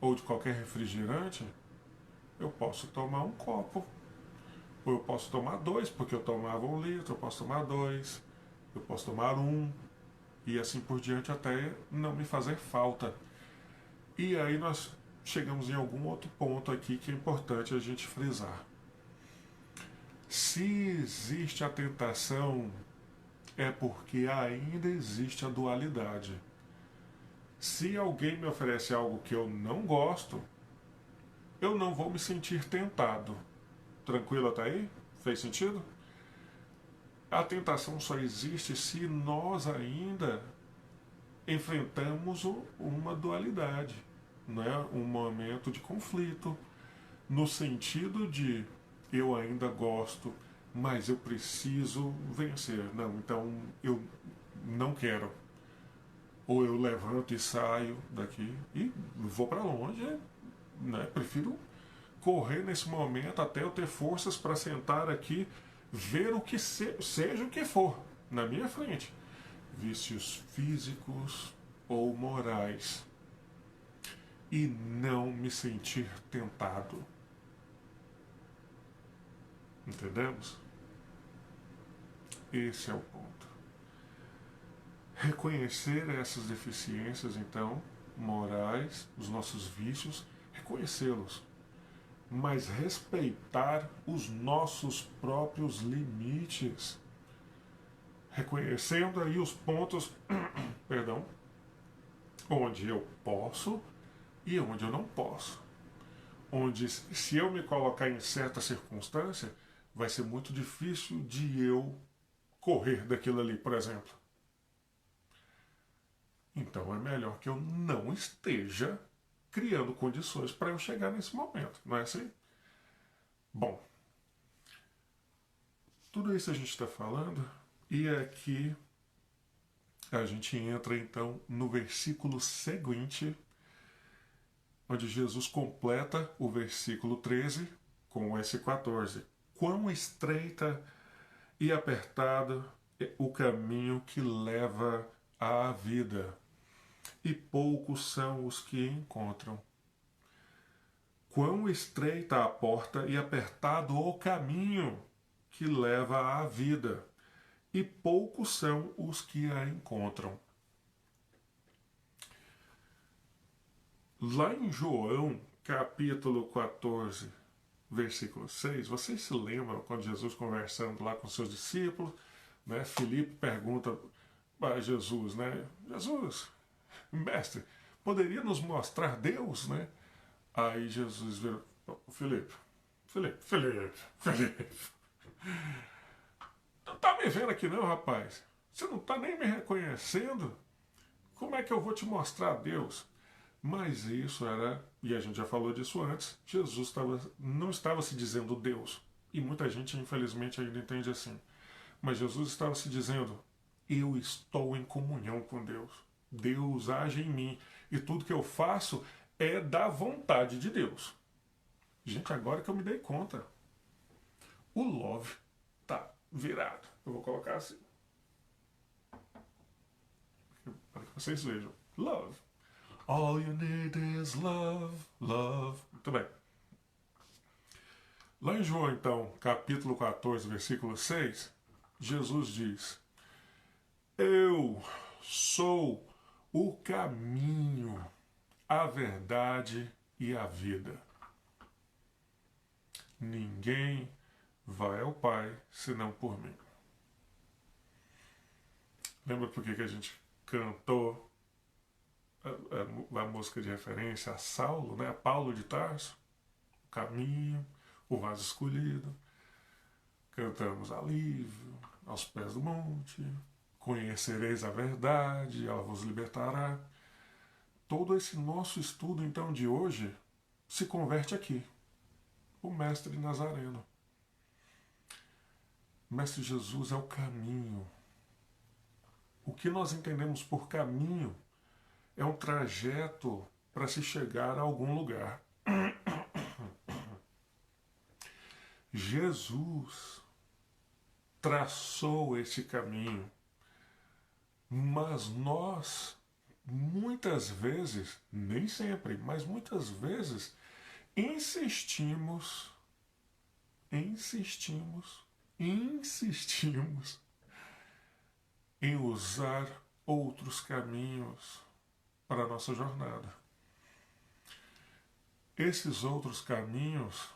S1: ou de qualquer refrigerante, eu posso tomar um copo. Ou eu posso tomar dois, porque eu tomava um litro, eu posso tomar dois, eu posso tomar um, e assim por diante até não me fazer falta. E aí nós chegamos em algum outro ponto aqui que é importante a gente frisar. Se existe a tentação, é porque ainda existe a dualidade. Se alguém me oferece algo que eu não gosto, eu não vou me sentir tentado. Tranquilo até aí? Fez sentido? A tentação só existe se nós ainda enfrentamos uma dualidade, né? Um momento de conflito, no sentido de eu ainda gosto, mas eu preciso vencer. Não, então eu não quero. Ou eu levanto e saio daqui e vou para longe, né? Prefiro correr nesse momento até eu ter forças para sentar aqui, ver o que seja o que for na minha frente. Vícios físicos ou morais. E não me sentir tentado. Entendemos? Esse é o ponto. Reconhecer essas deficiências, então, morais, os nossos vícios, reconhecê-los, mas respeitar os nossos próprios limites, reconhecendo aí os pontos, perdão, onde eu posso e onde eu não posso. Onde, se eu me colocar em certa circunstância, vai ser muito difícil de eu correr daquilo ali, por exemplo. Então é melhor que eu não esteja criando condições para eu chegar nesse momento, não é assim? Bom, tudo isso a gente está falando, e aqui a gente entra então no versículo seguinte, onde Jesus completa o versículo 13 com esse 14. Quão estreita e apertado é o caminho que leva à vida, e poucos são os que encontram. Quão estreita a porta e apertado o caminho que leva à vida, e poucos são os que a encontram. Lá em João, capítulo 14, versículo 6, vocês se lembram quando Jesus conversando lá com seus discípulos, né? Filipe pergunta para Jesus, né? Jesus, mestre, poderia nos mostrar Deus, né? Aí Jesus vira, Filipe, não tá me vendo aqui não, rapaz. Você não tá nem me reconhecendo. Como é que eu vou te mostrar Deus? Mas isso era, e a gente já falou disso antes, Jesus não estava se dizendo Deus. E muita gente, infelizmente, ainda entende assim. Mas Jesus estava se dizendo, eu estou em comunhão com Deus. Deus age em mim. E tudo que eu faço é da vontade de Deus. Gente, agora que eu me dei conta, o love tá virado. Eu vou colocar assim, para que vocês vejam. Love. All you need is love, love. Muito bem. Lá em João, então, capítulo 14, versículo 6, Jesus diz: eu sou o caminho, a verdade e a vida. Ninguém vai ao Pai senão por mim. Lembra por que a gente cantou a música de referência a Saulo, né? A Paulo de Tarso? O caminho, o vaso escolhido. Cantamos alívio, aos pés do monte. Conhecereis a verdade, ela vos libertará. Todo esse nosso estudo, então, de hoje se converte aqui. O Mestre Nazareno. O Mestre Jesus é o caminho. O que nós entendemos por caminho é um trajeto para se chegar a algum lugar. Jesus traçou esse caminho, mas nós muitas vezes, nem sempre, mas muitas vezes, insistimos, insistimos, insistimos em usar outros caminhos para a nossa jornada. Esses outros caminhos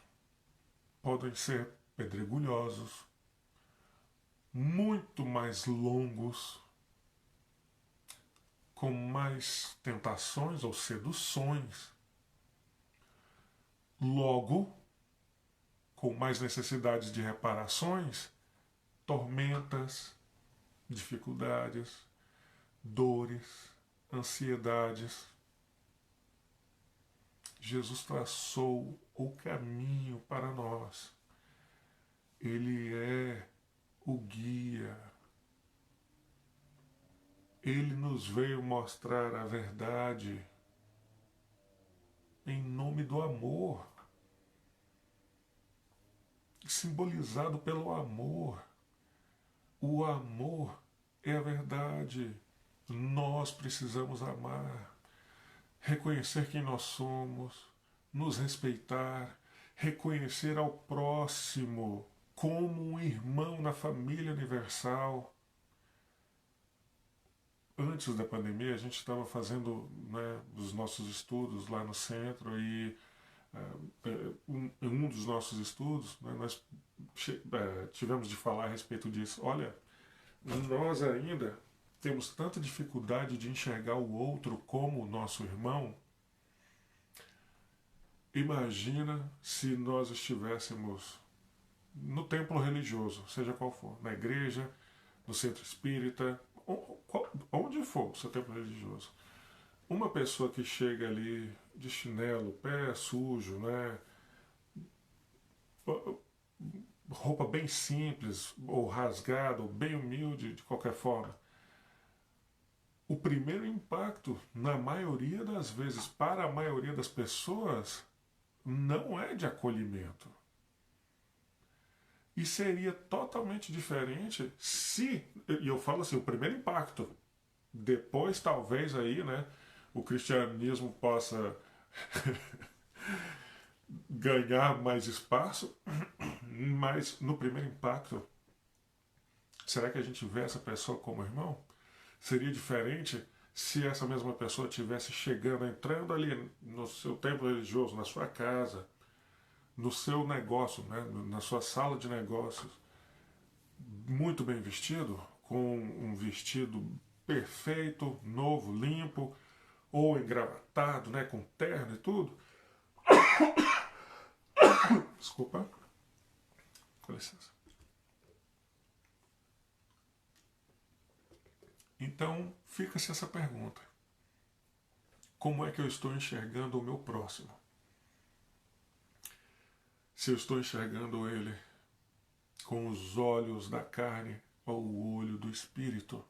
S1: podem ser pedregulhosos, muito mais longos, com mais tentações ou seduções, logo, com mais necessidades de reparações, tormentas, dificuldades, dores, ansiedades. Jesus traçou o caminho para nós. Ele é o guia. Ele nos veio mostrar a verdade em nome do amor, simbolizado pelo amor. O amor é a verdade. Nós precisamos amar, reconhecer quem nós somos, nos respeitar, reconhecer ao próximo como um irmão na família universal. Antes da pandemia, a gente estava fazendo, né, os nossos estudos lá no centro e em um dos nossos estudos, né, nós tivemos de falar a respeito disso. Olha, nós ainda temos tanta dificuldade de enxergar o outro como nosso irmão. Imagina se nós estivéssemos no templo religioso, seja qual for, na igreja, no centro espírita, onde for o seu templo religioso. Uma pessoa que chega ali de chinelo, pé sujo, né, roupa bem simples, ou rasgada, ou bem humilde, de qualquer forma. O primeiro impacto, na maioria das vezes, para a maioria das pessoas, não é de acolhimento. E seria totalmente diferente se, e eu falo assim, o primeiro impacto, depois talvez aí, né, o cristianismo possa ganhar mais espaço, mas no primeiro impacto, será que a gente vê essa pessoa como irmão? Seria diferente se essa mesma pessoa estivesse chegando, entrando ali no seu templo religioso, na sua casa, no seu negócio, né, na sua sala de negócios, muito bem vestido, com um vestido perfeito, novo, limpo, ou engravatado, né, com terno e tudo. Desculpa. Com licença. Então, fica-se essa pergunta. Como é que eu estou enxergando o meu próximo? Se eu estou enxergando ele com os olhos da carne ou o olho do espírito?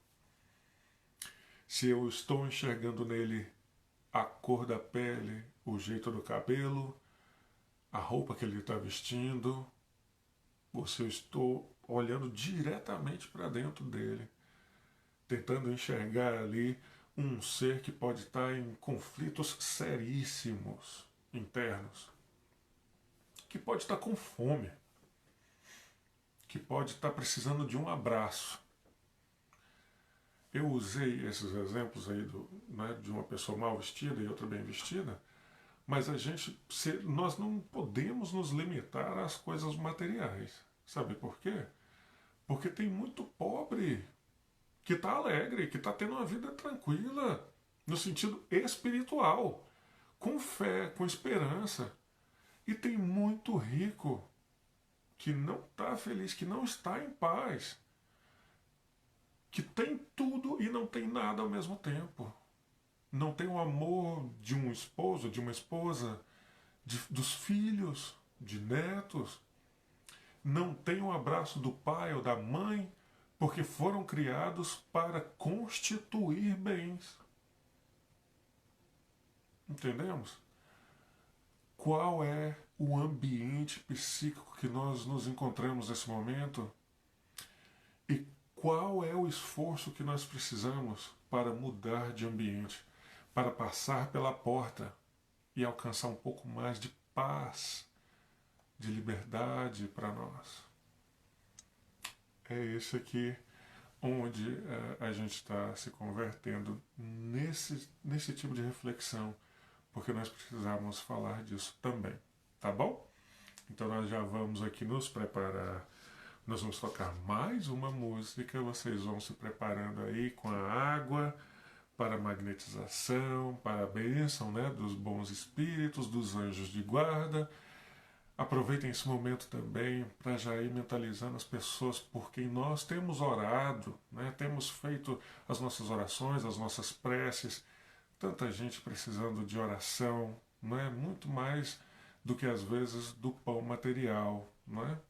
S1: Se eu estou enxergando nele a cor da pele, o jeito do cabelo, a roupa que ele está vestindo, ou se eu estou olhando diretamente para dentro dele, tentando enxergar ali um ser que pode estar em conflitos seríssimos internos, que pode estar com fome, que pode estar precisando de um abraço. Eu usei esses exemplos aí né, de uma pessoa mal vestida e outra bem vestida, mas nós não podemos nos limitar às coisas materiais. Sabe por quê? Porque tem muito pobre que está alegre, que está tendo uma vida tranquila, no sentido espiritual, com fé, com esperança. E tem muito rico que não está feliz, que não está em paz, que tem tudo e não tem nada ao mesmo tempo. Não tem o amor de um esposo, de uma esposa, dos filhos, de netos. Não tem o abraço do pai ou da mãe, porque foram criados para constituir bens. Entendemos? Qual é o ambiente psíquico que nós nos encontramos nesse momento? E qual é o esforço que nós precisamos para mudar de ambiente? para passar pela porta e alcançar um pouco mais de paz, de liberdade para nós. É esse aqui onde a gente está se convertendo nesse tipo de reflexão, porque nós precisamos falar disso também, tá bom? Então nós já vamos aqui nos preparar, nós vamos tocar mais uma música, vocês vão se preparando aí com a água para a magnetização, para a bênção, né, dos bons espíritos, dos anjos de guarda. Aproveitem esse momento também para já ir mentalizando as pessoas por quem nós temos orado, né? Temos feito as nossas orações, as nossas preces. Tanta gente precisando de oração, né? Muito mais do que às vezes do pão material, né?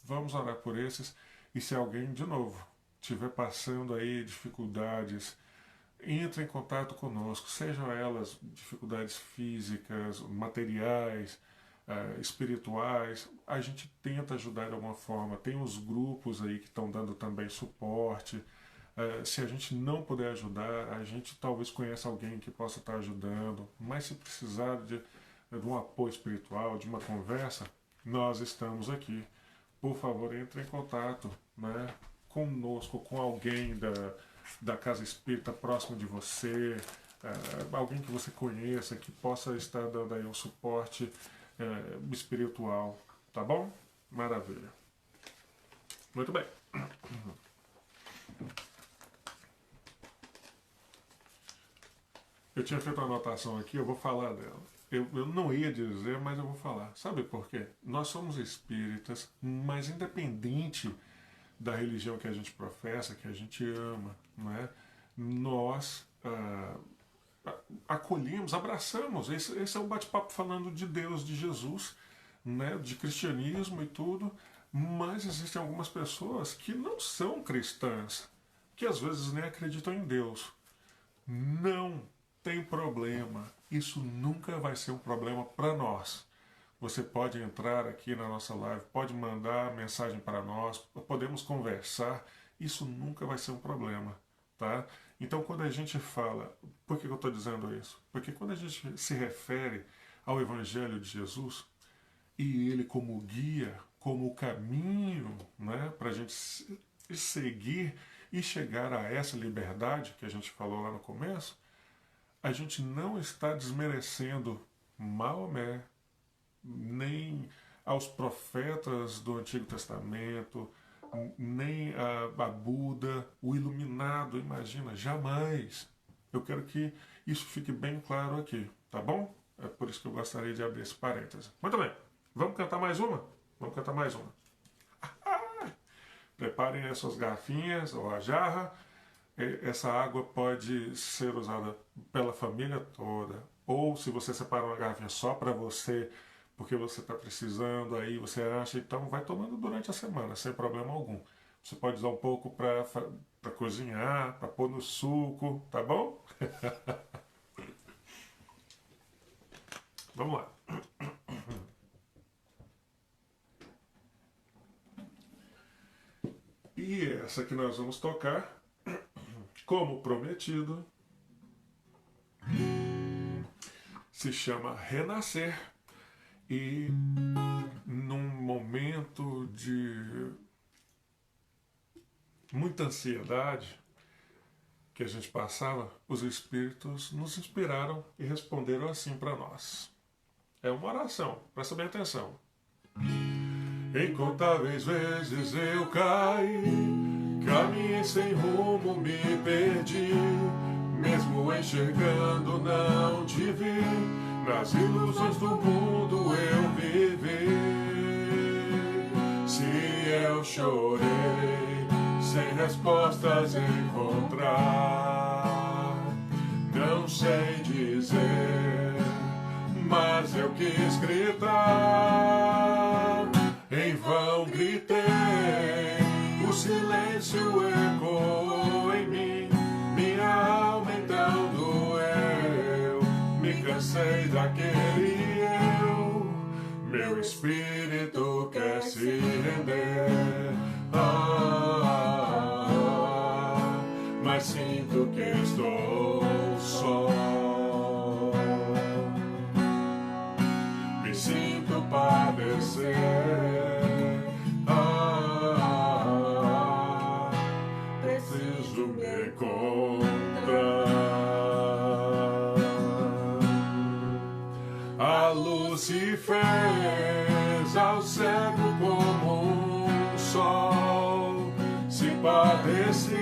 S1: Vamos orar por esses. E se alguém, de novo, estiver passando aí dificuldades, entre em contato conosco, sejam elas dificuldades físicas, materiais, espirituais, a gente tenta ajudar de alguma forma. Tem os grupos aí que estão dando também suporte. Se a gente não puder ajudar, a gente talvez conheça alguém que possa estar ajudando, mas se precisar de um apoio espiritual, de uma conversa, nós estamos aqui. Por favor, entre em contato, né, conosco, com alguém da casa espírita próximo de você, alguém que você conheça, que possa estar dando aí um suporte espiritual, tá bom? Maravilha. Muito bem. Eu tinha feito uma anotação aqui, eu vou falar dela. Eu não ia dizer, mas eu vou falar. Sabe por quê? Nós somos espíritas, mas independente da religião que a gente professa, que a gente ama, né? Nós acolhemos, abraçamos. Esse é um bate-papo falando de Deus, de Jesus, né? De cristianismo e tudo, mas existem algumas pessoas que não são cristãs, que às vezes nem acreditam em Deus. Não tem problema, isso nunca vai ser um problema para nós. Você pode entrar aqui na nossa live, pode mandar mensagem para nós, podemos conversar, isso nunca vai ser um problema, tá? Então, quando a gente fala, por que eu estou dizendo isso? Porque quando a gente se refere ao Evangelho de Jesus, e ele como guia, como caminho, né, para a gente seguir e chegar a essa liberdade que a gente falou lá no começo, a gente não está desmerecendo Maomé, nem aos profetas do Antigo Testamento, nem a Buda, o iluminado, imagina, jamais. Eu quero que isso fique bem claro aqui, tá bom? É por isso que eu gostaria de abrir esse parêntese. Muito bem, vamos cantar mais uma? Vamos cantar mais uma. Preparem as suas garrafinhas ou a jarra. Essa água pode ser usada pela família toda, ou se você separa uma garrafinha só para você, porque você está precisando, aí você acha, então vai tomando durante a semana, sem problema algum. Você pode usar um pouco para cozinhar, para pôr no suco, tá bom? Vamos lá. E essa que nós vamos tocar, como prometido, se chama Renascer. E num momento de muita ansiedade que a gente passava, os espíritos nos inspiraram e responderam assim para nós. É uma oração, presta bem atenção. Incontáveis vezes eu caí, caminhei sem rumo, me perdi, mesmo enxergando não te vi, nas ilusões do mundo eu vivi. Se eu chorei, sem respostas encontrar, não sei dizer, mas eu quis gritar. Em vão gritei, o silêncio ecoou em mim, minha alma então doeu, me cansei daquele eu, meu espírito quer se render. Mas sinto que estou só. agradecer. Preciso me encontrar. A luz se fez ao cego como um sol. Se padeci,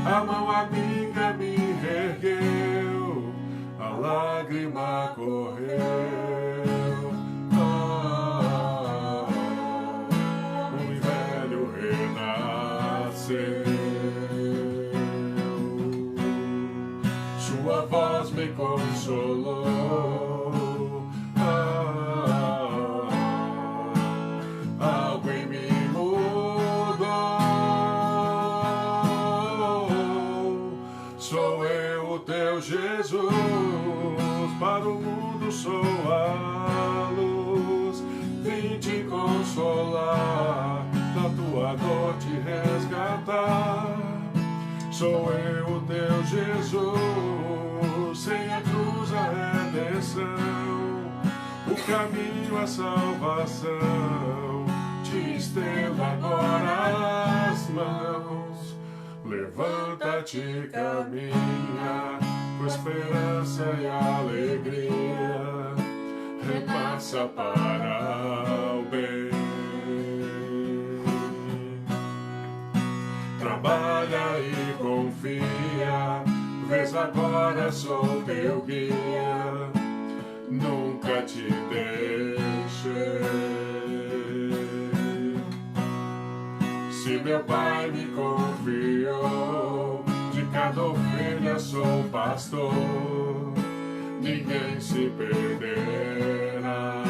S1: a mão amiga me ergueu, a lágrima correu. Um velho renasceu. Sua voz me consolou. Algo em mim mudou. Sou eu, o teu Jesus. Para o mundo sou a luz. Vim te consolar, da tua dor te resgatar. Sou eu, o teu Jesus, sem a cruz a redenção, o caminho à salvação. Te estendo agora as mãos, levanta-te, caminha, com esperança e alegria, renasça para o bem. Trabalha e confia, vês agora sou teu guia, nunca te deixei. Se meu pai me confiou, de cada ovelha sou pastor, ninguém se perderá.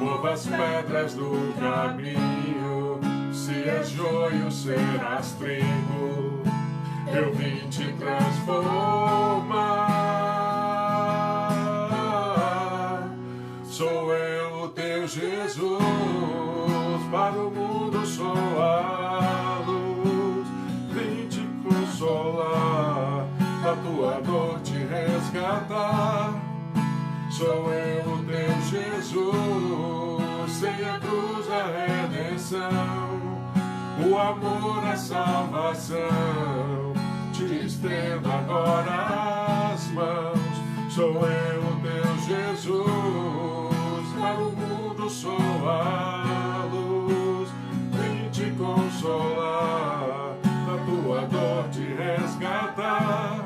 S1: Mova as pedras do caminho, se és joio serás trigo, eu vim te transformar. Sou eu, o teu Jesus, para o mundo sou a luz. Vim te consolar, da tua dor te resgatar. Sou eu, o teu Jesus, sem a cruz a redenção, o amor a salvação. Te estendo agora as mãos. Sou eu, o teu Jesus, para o mundo sou a luz. Vim te consolar, da tua dor te resgatar.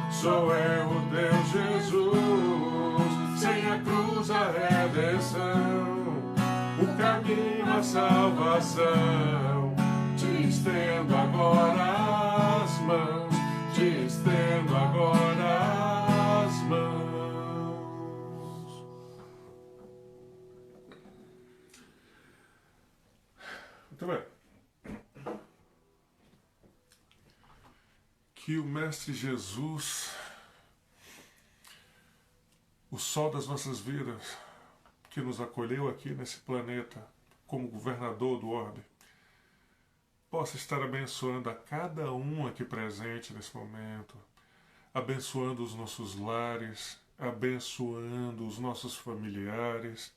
S1: Sou eu, o teu Jesus, sem a cruz a redenção, o caminho à salvação. Te estendo agora as mãos, te estendo agora as mãos. Muito bem. Que o Mestre Jesus, o sol das nossas vidas, que nos acolheu aqui nesse planeta como governador do orbe, possa estar abençoando a cada um aqui presente nesse momento, abençoando os nossos lares, abençoando os nossos familiares,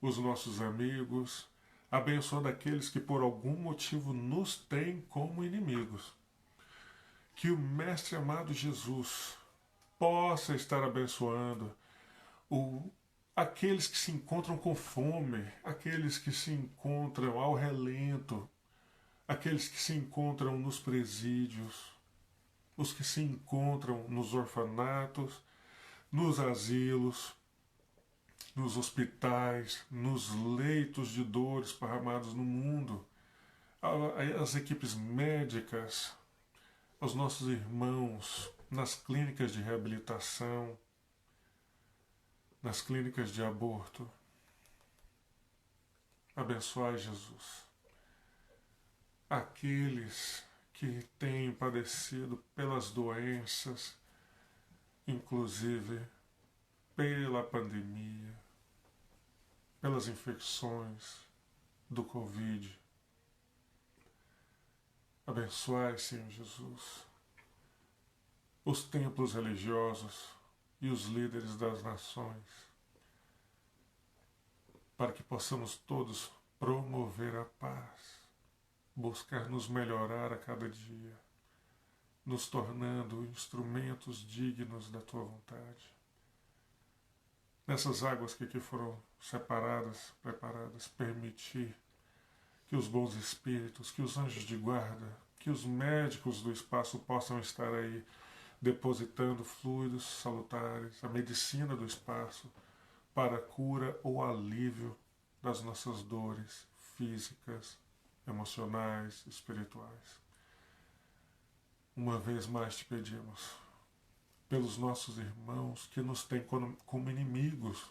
S1: os nossos amigos, abençoando aqueles que por algum motivo nos têm como inimigos. Que o Mestre amado Jesus possa estar abençoando aqueles que se encontram com fome, aqueles que se encontram ao relento, aqueles que se encontram nos presídios, os que se encontram nos orfanatos, nos asilos, nos hospitais, nos leitos de dor esparramados no mundo, as equipes médicas, aos nossos irmãos nas clínicas de reabilitação, nas clínicas de aborto. Abençoai, Jesus, aqueles que têm padecido pelas doenças, inclusive pela pandemia, pelas infecções do Covid. Abençoai, Senhor Jesus, os templos religiosos, e os líderes das nações, para que possamos todos promover a paz, buscar nos melhorar a cada dia, nos tornando instrumentos dignos da tua vontade. Nessas águas que aqui foram separadas, preparadas, permitir que os bons espíritos, que os anjos de guarda, que os médicos do espaço possam estar aí depositando fluidos salutares, a medicina do espaço, para a cura ou alívio das nossas dores físicas, emocionais, espirituais. Uma vez mais te pedimos, pelos nossos irmãos que nos têm como inimigos,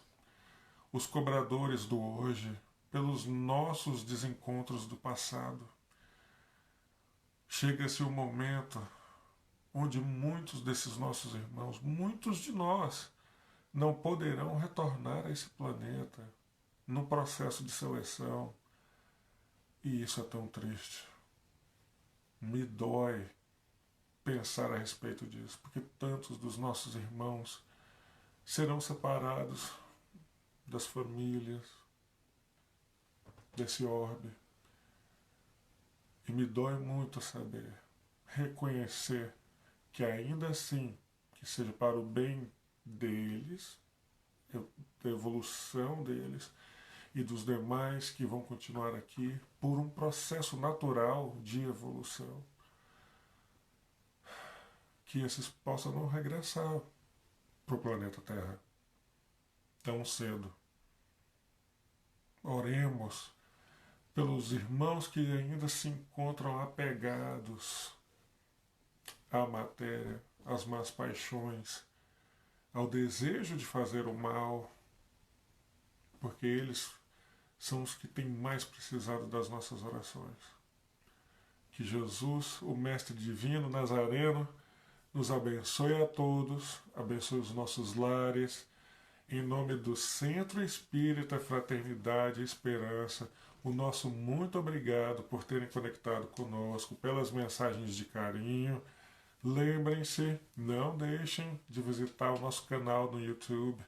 S1: os cobradores do hoje, pelos nossos desencontros do passado. Chega-se o momento onde muitos desses nossos irmãos, muitos de nós, não poderão retornar a esse planeta no processo de seleção. E isso é tão triste. Me dói pensar a respeito disso, porque tantos dos nossos irmãos serão separados das famílias, desse orbe. E me dói muito saber, reconhecer que ainda assim, que seja para o bem deles, da evolução deles e dos demais que vão continuar aqui por um processo natural de evolução, que esses possam não regressar para o planeta Terra tão cedo. Oremos pelos irmãos que ainda se encontram apegados à matéria, às más paixões, ao desejo de fazer o mal, porque eles são os que têm mais precisado das nossas orações. Que Jesus, o Mestre Divino Nazareno, nos abençoe a todos, abençoe os nossos lares, em nome do Centro Espírita Fraternidade e Esperança. O nosso muito obrigado por terem conectado conosco, pelas mensagens de carinho. Lembrem-se, não deixem de visitar o nosso canal no YouTube,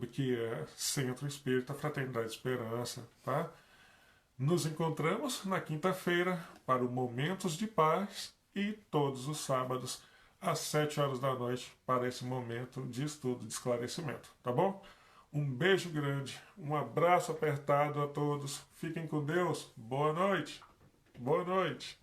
S1: que é Centro Espírita Fraternidade e Esperança, tá? Nos encontramos na quinta-feira para o Momentos de Paz e todos os sábados às 7 horas da noite para esse momento de estudo, de esclarecimento, tá bom? Um beijo grande, um abraço apertado a todos, fiquem com Deus, boa noite, boa noite.